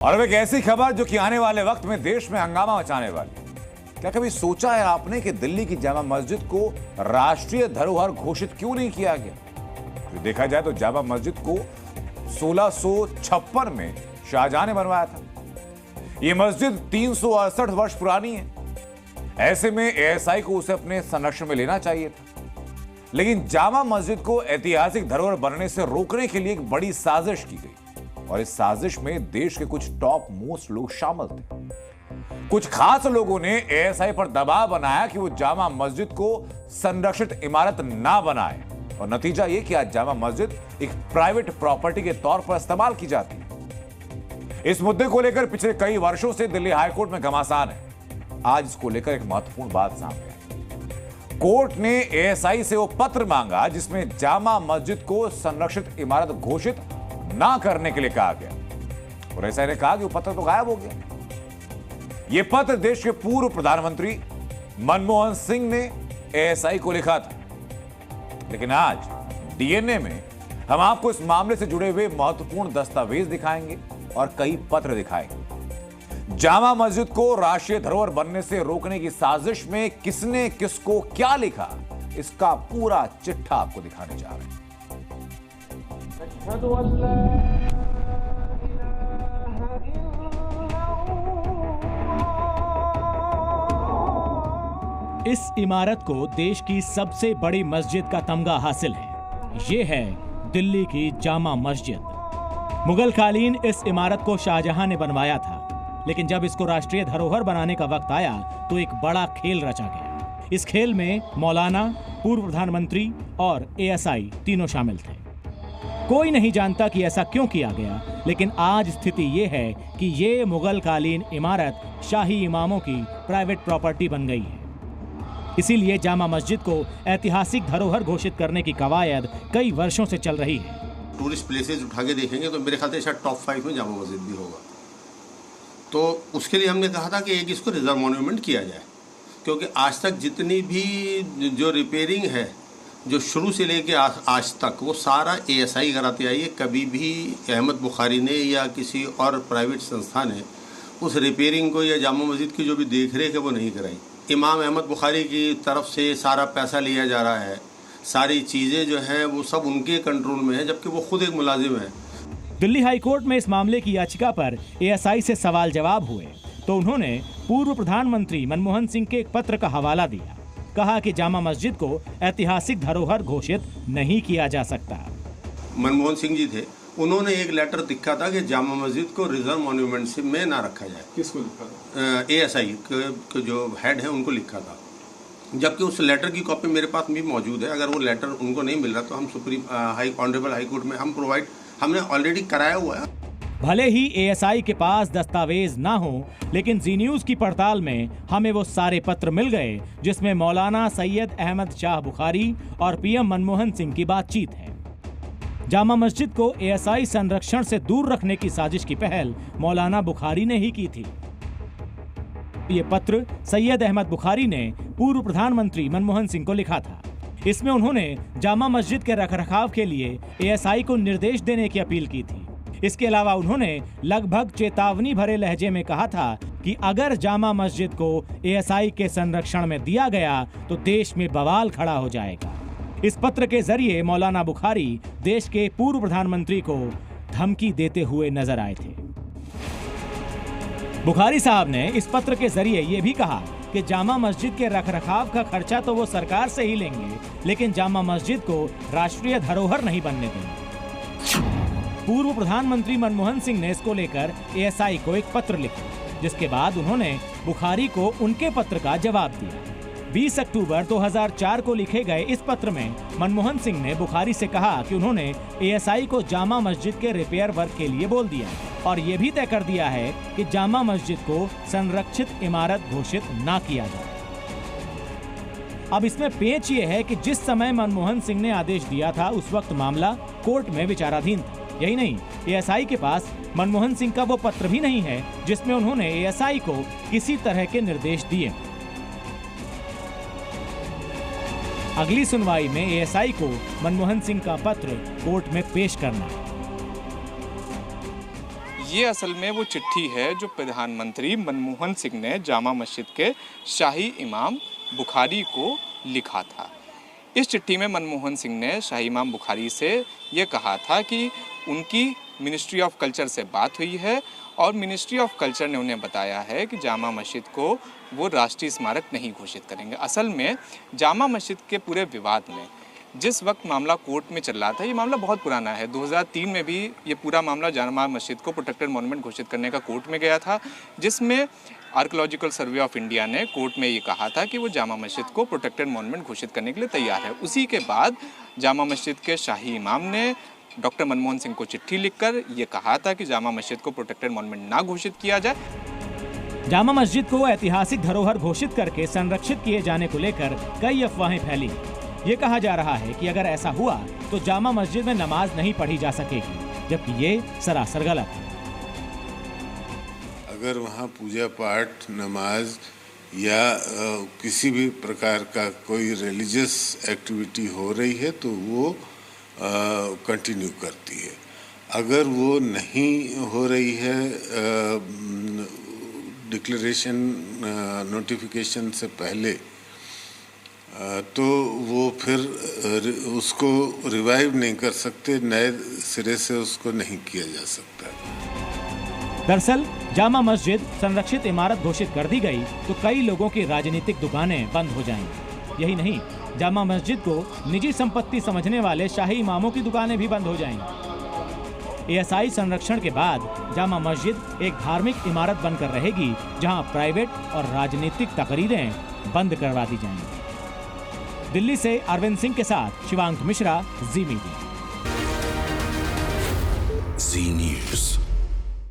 और अब एक ऐसी खबर जो कि आने वाले वक्त में देश में हंगामा मचाने वाली है। क्या कभी सोचा है आपने कि दिल्ली की जामा मस्जिद को राष्ट्रीय धरोहर घोषिट क्यों नहीं किया गया? तो देखा जाए तो जामा मस्जिद को 1656 में शाहजहां ने बनवाया था। यह मस्जिद 368 वर्ष पुरानी है। ऐसे में एएसआई को उसे अपने संरक्षण में लेना चाहिए था, लेकिन जामा मस्जिद को ऐतिहासिक धरोहर बनने से रोकने के लिए एक बड़ी साजिश की गई और इस साजिश में देश के कुछ टॉप मोस्ट लोग शामिल थे। कुछ खास लोगों ने एएसआई पर दबाव बनाया कि वो जामा मस्जिद को संरक्षित इमारत ना बनाए और नतीजा ये कि आज जामा मस्जिद एक प्राइवेट प्रॉपर्टी के तौर पर इस्तेमाल की जाती है। इस मुद्दे को लेकर पिछले कई वर्षों से दिल्ली हाईकोर्ट में घमासान है। आज इसको लेकर एक महत्वपूर्ण बात सामने आई। कोर्ट ने एएसआई से वो पत्र मांगा जिसमें जामा मस्जिद को संरक्षित इमारत घोषित ना करने के लिए कहा गया और एएसआई ने कहा कि वो पत्र तो गायब हो गया। यह पत्र देश के पूर्व प्रधानमंत्री मनमोहन सिंह ने एएसआई को लिखा था, लेकिन आज डीएनए में हम आपको इस मामले से जुड़े हुए महत्वपूर्ण दस्तावेज दिखाएंगे और कई पत्र दिखाएंगे। जामा मस्जिद को राष्ट्रीय धरोहर बनने से रोकने की साजिश में किसने किसको क्या लिखा, इसका पूरा चिट्ठा आपको दिखाने जा रहे हैं। इस इमारत को देश की सबसे बड़ी मस्जिद का तमगा हासिल है। ये है दिल्ली की जामा मस्जिद। मुगल कालीन इस इमारत को शाहजहां ने बनवाया था, लेकिन जब इसको राष्ट्रीय धरोहर बनाने का वक्त आया तो एक बड़ा खेल रचा गया। इस खेल में मौलाना, पूर्व प्रधानमंत्री और एएसआई तीनों शामिल थे। कोई नहीं जानता कि ऐसा क्यों किया गया, लेकिन आज स्थिति ये है कि ये मुगल कालीन इमारत शाही इमामों की प्राइवेट प्रॉपर्टी बन गई है। इसीलिए जामा मस्जिद को ऐतिहासिक धरोहर घोषित करने की कवायद कई वर्षों से चल रही है। टूरिस्ट प्लेसेस उठा के देखेंगे तो मेरे ख्याल से शायद टॉप 5 में जामा मस्जिद भी होगा। तो उसके लिए हमने कहा था कि एक इसको रिजर्व मॉन्यूमेंट किया जाए, क्योंकि आज तक जितनी भी जो रिपेयरिंग है जो शुरू से लेके आज तक वो सारा एएसआई कराते आई है। कभी भी अहमद बुखारी ने या किसी और प्राइवेट संस्था ने उस रिपेयरिंग को या जामा मस्जिद की जो भी देख रेख है वो नहीं कराई। इमाम अहमद बुखारी की तरफ से सारा पैसा लिया जा रहा है, सारी चीज़ें जो हैं वो सब उनके कंट्रोल में है, जबकि वो खुद एक मुलाजिम है। दिल्ली हाईकोर्ट में इस मामले की याचिका पर एएसआई से सवाल जवाब हुए तो उन्होंने पूर्व प्रधानमंत्री मनमोहन सिंह के एक पत्र का हवाला दिया। कहा कि जामा मस्जिद को ऐतिहासिक धरोहर घोषित नहीं किया जा सकता। मनमोहन सिंह जी थे, उन्होंने एक लेटर लिखा था कि जामा मस्जिद को रिजर्व मॉन्यूमेंट में ना रखा जाए। किसको लिखा था? एएसआई के जो हेड है उनको लिखा था, जबकि उस लेटर की कॉपी मेरे पास भी मौजूद है। अगर वो लेटर उनको नहीं मिल रहा तो हम सुप्रीम ऑनरेबल हाई कोर्ट में हम हमने ऑलरेडी कराया हुआ है। भले ही एएसआई के पास दस्तावेज ना हो, लेकिन जी न्यूज की पड़ताल में हमें वो सारे पत्र मिल गए जिसमें मौलाना सैयद अहमद शाह बुखारी और पीएम मनमोहन सिंह की बातचीत है। जामा मस्जिद को एएसआई संरक्षण से दूर रखने की साजिश की पहल मौलाना बुखारी ने ही की थी। ये पत्र सैयद अहमद बुखारी ने पूर्व प्रधानमंत्री मनमोहन सिंह को लिखा था। इसमें उन्होंने जामा मस्जिद के रखरखाव के लिए एएसआई को निर्देश देने की अपील की थी। इसके अलावा उन्होंने लगभग चेतावनी भरे लहजे में कहा था कि अगर जामा मस्जिद को एएसआई के संरक्षण में दिया गया तो देश में बवाल खड़ा हो जाएगा। इस पत्र के जरिए मौलाना बुखारी देश के पूर्व प्रधानमंत्री को धमकी देते हुए नजर आए थे। बुखारी साहब ने इस पत्र के जरिए ये भी कहा कि जामा मस्जिद के रखरखाव का खर्चा तो वो सरकार से ही लेंगे, लेकिन जामा मस्जिद को राष्ट्रीय धरोहर नहीं बनने देंगे। पूर्व प्रधानमंत्री मनमोहन सिंह ने इसको लेकर एएसआई को एक पत्र लिखा, जिसके बाद उन्होंने बुखारी को उनके पत्र का जवाब दिया। 20 अक्टूबर 2004 को लिखे गए इस पत्र में मनमोहन सिंह ने बुखारी से कहा कि उन्होंने एएसआई को जामा मस्जिद के रिपेयर वर्क के लिए बोल दिया और ये भी तय कर दिया है कि जामा मस्जिद को संरक्षित इमारत घोषित ना किया जाए। अब इसमें पेच ये है कि जिस समय मनमोहन सिंह ने आदेश दिया था उस वक्त मामला कोर्ट में विचाराधीन था। यही नहीं, एएसआई के पास मनमोहन सिंह का वो पत्र भी नहीं है जिसमें उन्होंने एएसआई को किसी तरह के निर्देश दिए। अगली सुनवाई में एएसआई को मनमोहन सिंह का पत्र कोर्ट में पेश करना है। ये असल में वो चिट्ठी है जो प्रधानमंत्री मनमोहन सिंह ने जामा मस्जिद के शाही इमाम बुखारी को लिखा था। इस चिट्ठी में मनमोहन सिंह ने शाही इमाम बुखारी से ये कहा था कि उनकी मिनिस्ट्री ऑफ कल्चर से बात हुई है और मिनिस्ट्री ऑफ कल्चर ने उन्हें बताया है कि जामा मस्जिद को वो राष्ट्रीय स्मारक नहीं घोषित करेंगे। असल में जामा मस्जिद के पूरे विवाद में जिस वक्त मामला कोर्ट में चल रहा था, ये मामला बहुत पुराना है, 2003 में भी ये पूरा मामला जामा मस्जिद को प्रोटेक्टेड मॉन्यूमेंट घोषित करने का कोर्ट में गया था, जिसमें आर्कियोलॉजिकल सर्वे ऑफ इंडिया ने कोर्ट में ये कहा था कि वो जामा मस्जिद को प्रोटेक्टेड मॉन्यूमेंट घोषित करने के लिए तैयार है। उसी के बाद जामा मस्जिद के शाही इमाम ने डॉक्टर मनमोहन सिंह को चिट्ठी लिखकर ये कहा था कि जामा मस्जिद को प्रोटेक्टेड मॉन्यूमेंट ना घोषित किया जाए। जामा मस्जिद को ऐतिहासिक धरोहर घोषित करके संरक्षित किए जाने को लेकर कई अफवाहें फैली। ये कहा जा रहा है कि अगर ऐसा हुआ तो जामा मस्जिद में नमाज नहीं पढ़ी जा सकेगी, जबकि ये सरासर गलत है। अगर वहाँ पूजा पाठ, नमाज या किसी भी प्रकार का कोई रिलीजियस एक्टिविटी हो रही है तो वो कंटिन्यू करती है। अगर वो नहीं हो रही है डिक्लेरेशन नोटिफिकेशन से पहले, तो वो फिर उसको रिवाइव नहीं कर सकते, नए सिरे से उसको नहीं किया जा सकता। दरअसल जामा मस्जिद संरक्षित इमारत घोषित कर दी गई तो कई लोगों की राजनीतिक दुकानें बंद हो जाएंगी। यही नहीं, जामा मस्जिद को निजी संपत्ति समझने वाले शाही इमामों की दुकानें भी बंद हो जाएंगी। एएसआई संरक्षण के बाद जामा मस्जिद एक धार्मिक इमारत बनकर रहेगी, जहां प्राइवेट और राजनीतिक तकरीरें बंद करवा दी जाएंगी। दिल्ली से अरविंद सिंह के साथ शिवांक मिश्रा, जी मीडिया।